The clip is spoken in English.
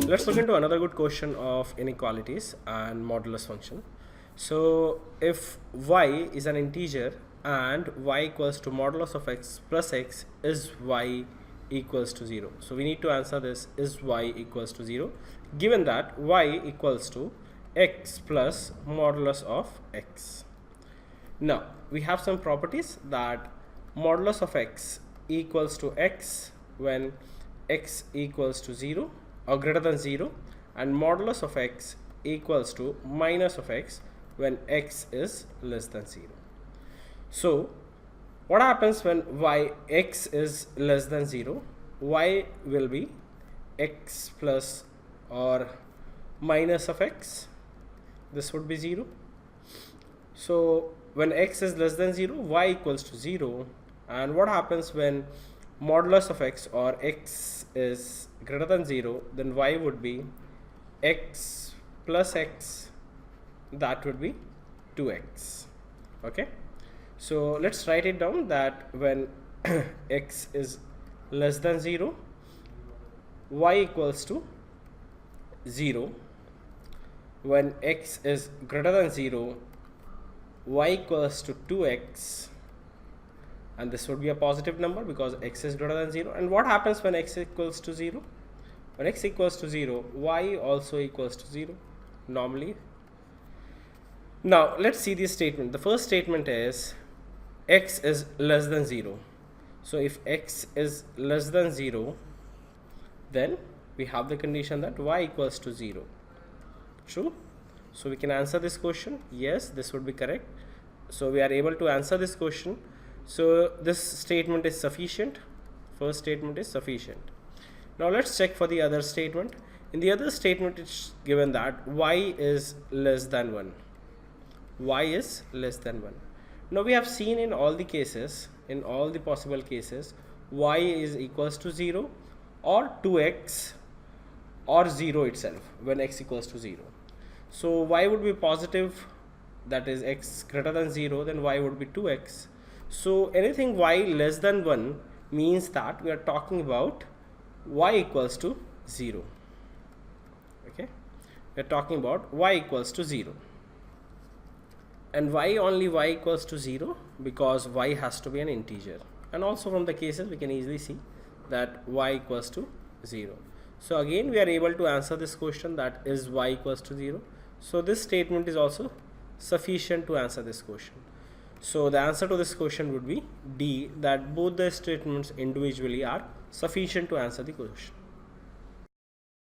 Let's look into another good question of inequalities and modulus function. So if y is an integer and y equals to modulus of x plus x, is y equals to 0? So we need to answer this, is y equals to 0, given that y equals to x plus modulus of x. Now we have some properties that modulus of x equals to x when x equals to 0 or greater than 0, and modulus of x equals to minus of x when x is less than 0. So what happens when x is less than 0? Y will be x plus or minus of x. This would be 0. So when x is less than 0, y equals to 0. And what happens when modulus of x or x is greater than 0? Then y would be x plus x, that would be 2x. Okay, so let's write it down that when x is less than 0, y equals to 0. When x is greater than 0, y equals to 2x, and this would be a positive number because x is greater than 0. And what happens when x equals to 0? When x equals to 0, y also equals to 0 normally. Now let's see this statement. The first statement is x is less than 0. So if x is less than 0, then we have the condition that y equals to 0. True? So we can answer this question. Yes, this would be correct. So we are able to answer this question. So this statement is sufficient. First statement is sufficient. Now let's check for the other statement. In the other statement, it's given that y is less than 1. Y is less than 1. Now we have seen in all the cases, in all the possible cases, y is equals to 0 or 2x or 0 itself when x equals to 0. So y would be positive, that is x greater than 0, then y would be 2x. So anything y less than 1 means that we are talking about y equals to 0. Okay, we are talking about y equals to 0. And why only y equals to 0? Because y has to be an integer. And also from the cases we can easily see that y equals to 0. So again we are able to answer this question, that is y equals to 0. So this statement is also sufficient to answer this question. So the answer to this question would be D, that both the statements individually are sufficient to answer the question.